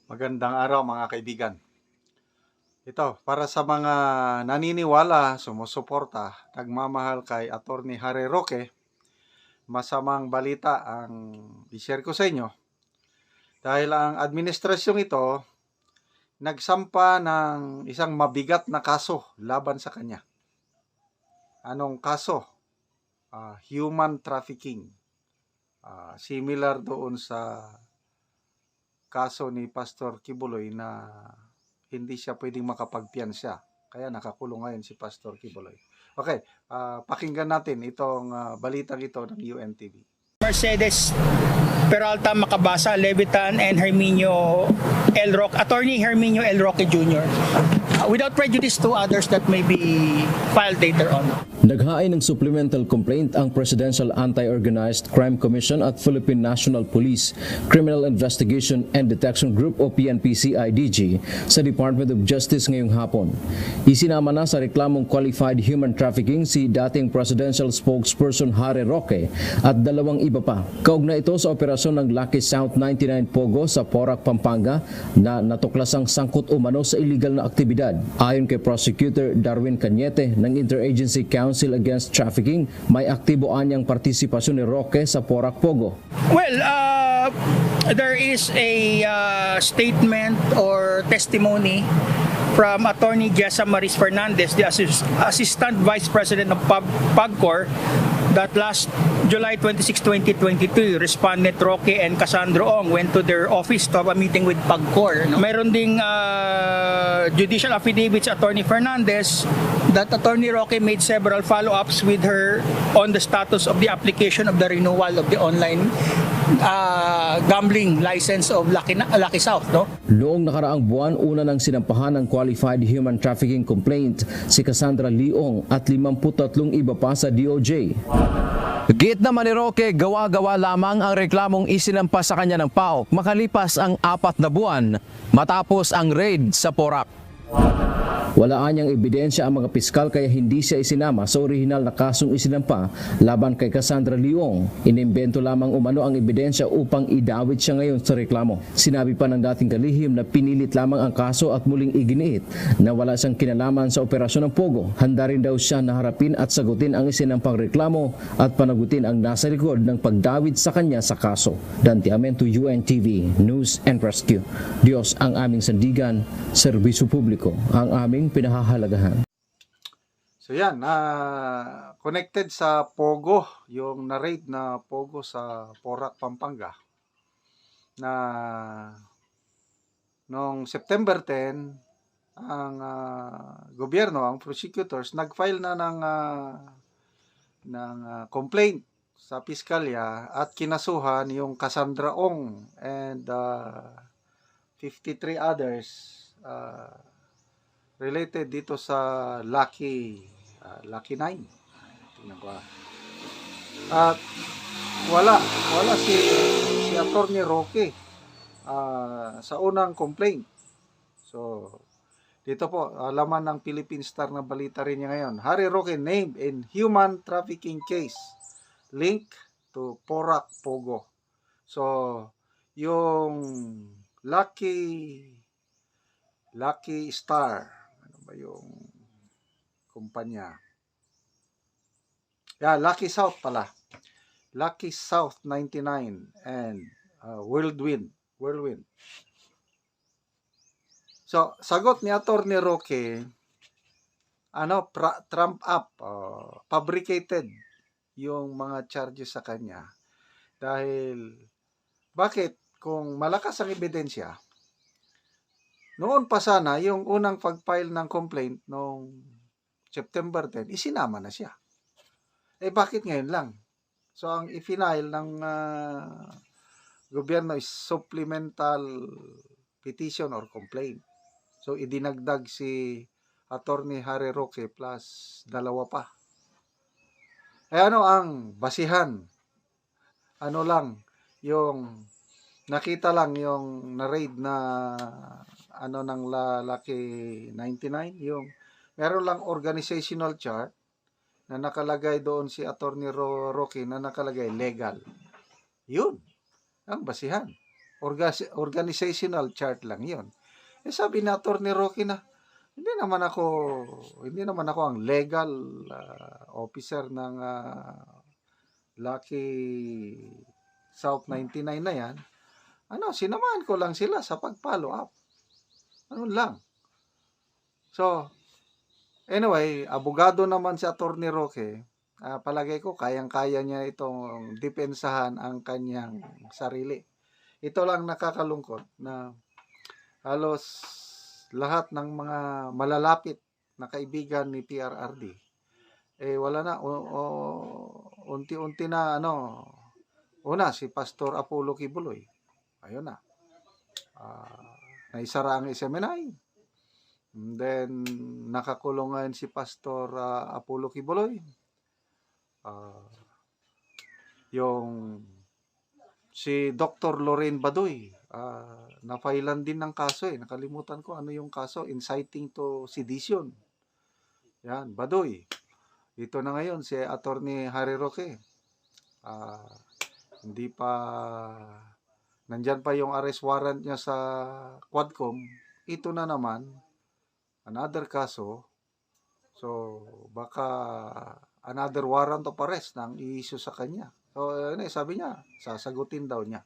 Magandang araw mga kaibigan. Ito, para sa mga naniniwala, sumusuporta, nagmamahal kay Attorney Harry Roque, masamang balita ang i-share ko sa inyo. Dahil ang administrasyong ito, nagsampa ng isang mabigat na kaso laban sa kanya. Anong kaso? Human trafficking. Similar doon sa kaso ni Pastor Kibuloy na hindi siya pwedeng makapagpiyansa. Kaya nakakulong ngayon si Pastor Kibuloy. Okay, pakinggan natin itong balitang ito ng UNTV. Mercedes Peralta Macabasa, Levitan, and Herminio L. Roque, Attorney Herminio L. Roque Jr. Without prejudice to others that may be filed later on. Naghain ng supplemental complaint ang Presidential Anti-Organized Crime Commission at Philippine National Police Criminal Investigation and Detection Group o PNP-CIDG sa Department of Justice ngayong hapon. Isinama na sa reklamong qualified human trafficking si dating presidential spokesperson Harry Roque at dalawang iba pa. Kaugnay ito sa operasyon ng Lucky South 99 Pogo sa Porac, Pampanga na natuklasang sangkot umano sa illegal na aktibidad. Ayon kay Prosecutor Darwin Cañete ng Interagency Council Against Trafficking, may aktibo anyang partisipasyon ni Roque sa Porac Pogo. Well, there is a statement or testimony from Attorney Jessa Maris Fernandez, the Assistant Vice President of PAGCOR, that last July 26, 2022, Respondent Roque and Cassandro Ong went to their office to have a meeting with PAGCOR. Meron ding judicial affidavits, Attorney Fernandez, that Attorney Roque made several follow-ups with her on the status of the application of the renewal of the online gambling license of Lucky South. No? Noong nakaraang buwan, una nang sinampahan ng qualified human trafficking complaint si Cassandra Leong at 53 iba pa sa DOJ. Giit naman ni Roque, gawa-gawa lamang ang reklamong isinampa sa kanya ng PAOK makalipas ang 4 na buwan matapos ang raid sa Porac. Wala anyang ebidensya ang mga piskal kaya hindi siya isinama sa orihinal na kasong isinampa laban kay Cassandra Leong. Inimbento lamang umano ang ebidensya upang idawit siya ngayon sa reklamo. Sinabi pa ng dating kalihim na pinilit lamang ang kaso at muling iginiit na wala siyang kinalaman sa operasyon ng Pogo. Handa rin daw siya na harapin at sagutin ang isinampang reklamo at panagutin ang nasa likod ng pagdawit sa kanya sa kaso. Dante Amento, UNTV, News and Rescue. Diyos ang aming sandigan, serbisyo publiko ang aming pinahahalagahan. So yan, connected sa Pogo, yung na-raid na Pogo sa Porac, Pampanga, na noong September 10, ang gobyerno, ang prosecutors, nag-file na ng complaint sa piskalya at kinasuhan yung Cassandra Ong and 53 others related dito sa Lucky 9. Tingnan ko. At wala si Attorney Roque sa unang complaint. So dito po laman ng Philippine Star na balita rin niya ngayon. Harry Roque named in human trafficking case link to Porac Pogo. So yung Lucky Star, yung kumpanya. Lucky South pala. Lucky South 99 and Whirlwind. So, sagot ni Attorney Roque, trump up, fabricated yung mga charges sa kanya. Dahil, bakit? Kung malakas ang ebidensya, noon pa sana, yung unang pag-file ng complaint noong September 10, isinama na siya. Bakit ngayon lang? So, ang i-file ng gobyerno is supplemental petition or complaint. So, idinagdag si Attorney Harry Roque plus 2 pa. Ano ang basihan? Ano lang, yung nakita lang yung na-raid na ng Lucky 99, yung meron lang organizational chart na nakalagay doon si Attorney Roque na nakalagay legal. Yun ang basihan. organizational chart lang yon. Sabi ni Atty. Roque na, hindi naman ako ang legal officer ng Lucky South 99 na yan. Sinamahan ko lang sila sa pag-follow up. Ano lang. So, anyway, abogado naman si Atty. Roque. Palagay ko, kayang-kaya niya itong depensahan ang kanyang sarili. Ito lang nakakalungkot na halos lahat ng mga malalapit na kaibigan ni PRRD, wala na. Unti-unti na, una, si Pastor Apollo Kibuloy. Ayun na. Naisara ang SMNI. And then, nakakulong ngayon si Pastor Apollo Kibuloy. Yung si Dr. Lorraine Badoy, na-filean din ng kaso Nakalimutan ko ano yung kaso, inciting to sedition. Yan, Badoy. Ito na ngayon si Atty. Harry Roque. Hindi pa, nandyan pa yung arrest warrant niya sa Quadcom. Ito na naman, another kaso. So, baka another warrant of arrest nang i-issue sa kanya. So, sabi niya, sasagutin daw niya.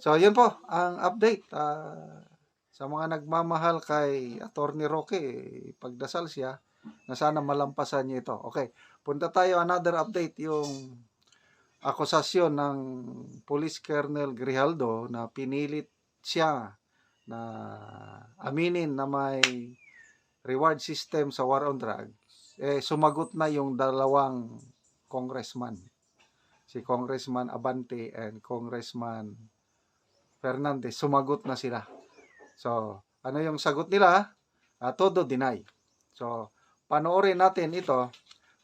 So, yun po, ang update. Sa mga nagmamahal kay Atty. Roque, pagdasal siya, na sana malampasan niya ito. Okay, punta tayo, another update, yung akusasyon ng Police Colonel Grijaldo na pinilit siya na aminin na may reward system sa war on drugs. Sumagot na yung dalawang congressman. Si Congressman Abante and Congressman Fernandez, sumagot na sila. So, ano yung sagot nila? Todo deny. So, panoorin natin ito,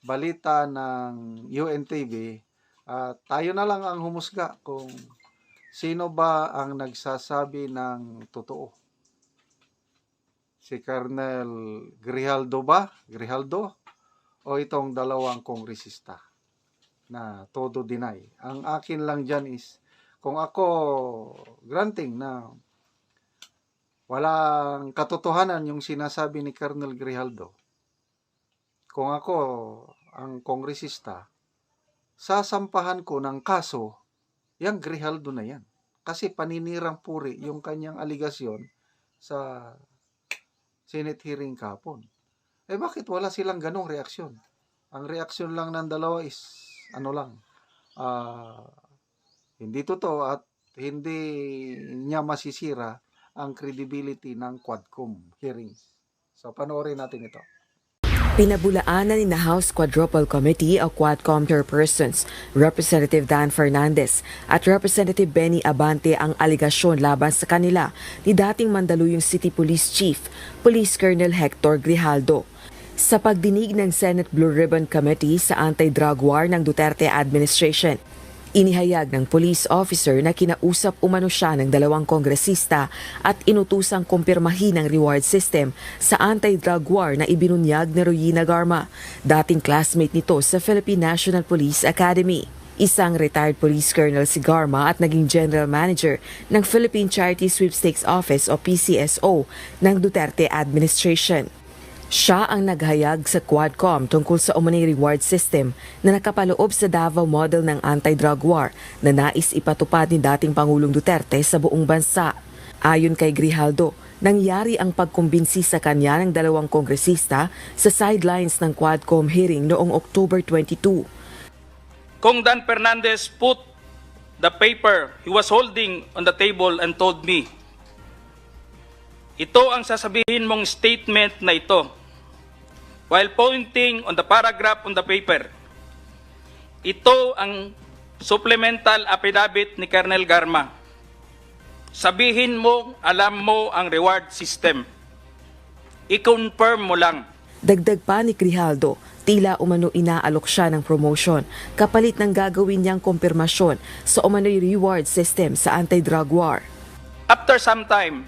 balita ng UNTV. Tayo na lang ang humusga kung sino ba ang nagsasabi ng totoo. Si Colonel Grijaldo ba? Grijaldo? O itong dalawang kongresista na todo deny. Ang akin lang dyan is, kung ako granting na walang katotohanan yung sinasabi ni Colonel Grijaldo, kung ako ang kongresista, sasampahan ko ng kaso yung Grijaldo na yan. Kasi paninirang puri yung kanyang aligasyon sa Senate hearing kahapon. Bakit wala silang ganong reaksyon? Ang reaksyon lang ng dalawa is, hindi totoo at hindi niya masisira ang credibility ng Quadcom hearings. So, panoorin natin ito. Pinabulaanan ni House Quadruple Committee o Quadcom chairpersons, Representative Dan Fernandez at Representative Benny Abante ang aligasyon laban sa kanila ni dating Mandaluyong City Police Chief, Police Colonel Hector Grijaldo. Sa pagdinig ng Senate Blue Ribbon Committee sa anti-drug war ng Duterte administration, inihayag ng police officer na kinausap umano siya ng dalawang kongresista at inutusang kumpirmahin ang reward system sa anti-drug war na ibinunyag ni Royina Garma, dating classmate nito sa Philippine National Police Academy. Isang retired police colonel si Garma at naging general manager ng Philippine Charity Sweepstakes Office o PCSO ng Duterte administration. Siya ang naghayag sa Quadcom tungkol sa umano'y reward system na nakapaloob sa Davao model ng anti-drug war na nais ipatupad ni dating Pangulong Duterte sa buong bansa. Ayon kay Grijaldo, nangyari ang pagkumbinsi sa kanya ng dalawang kongresista sa sidelines ng Quadcom hearing noong October 22. Kung Dan Fernandez put the paper he was holding on the table and told me, ito ang sasabihin mong statement na ito. While pointing on the paragraph on the paper, ito ang supplemental affidavit ni Colonel Garma. Sabihin mo, alam mo ang reward system. I-confirm mo lang. Dagdag pa ni Grijaldo, tila umano inaalok siya ng promotion kapalit ng gagawin niyang kumpirmasyon sa umano'y reward system sa anti-drug war. After some time,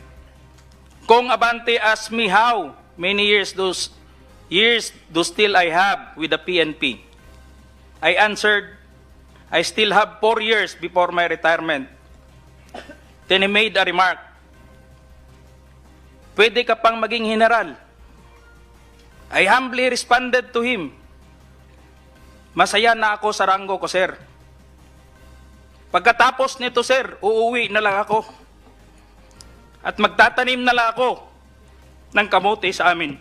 Kong Abante asked me how many years do still I have with the PNP. I answered, I still have 4 years before my retirement. then he made a remark. Pwede ka pang maging general. I humbly responded to him. Masaya na ako sa ranggo ko, sir. Pagkatapos nito, sir, uuwi na lang ako. At magtatanim na lang ako ng kamote sa amin.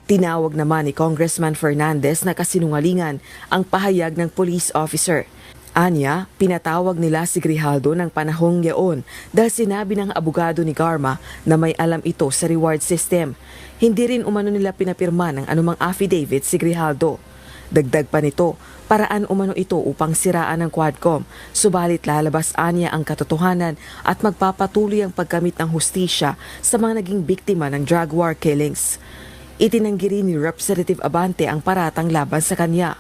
Tinawag naman ni Congressman Fernandez na kasinungalingan ang pahayag ng police officer. Anya, pinatawag nila si Grijaldo ng panahong yaon dahil sinabi ng abogado ni Garma na may alam ito sa reward system. Hindi rin umano nila pinapirma ng anumang affidavit si Grijaldo. Dagdag pa nito, paraan umano ito upang siraan ng Quadcom, subalit lalabas anya ang katotohanan at magpapatuloy ang pagkamit ng hustisya sa mga naging biktima ng drug war killings. Itinanggi rin ni Representative Abante ang paratang laban sa kanya.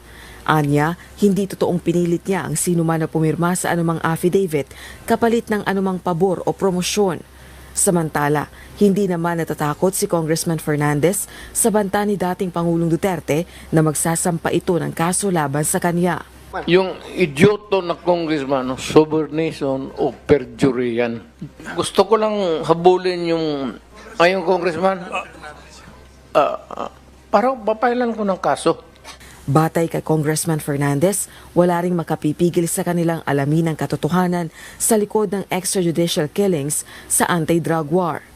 Anya, hindi totoong pinilit niya ang sino man na pumirma sa anumang affidavit kapalit ng anumang pabor o promosyon. Samantala, hindi naman natatakot si Congressman Fernandez sa banta ni dating Pangulong Duterte na magsasampa ito ng kaso laban sa kanya. Yung idioto na congressman, subornation o perjury yan. Gusto ko lang habulin yung congressman. Parang papailan ko ng kaso. Batay kay Congressman Fernandez, wala ring makapipigil sa kanilang alamin ang katotohanan sa likod ng extrajudicial killings sa anti-drug war.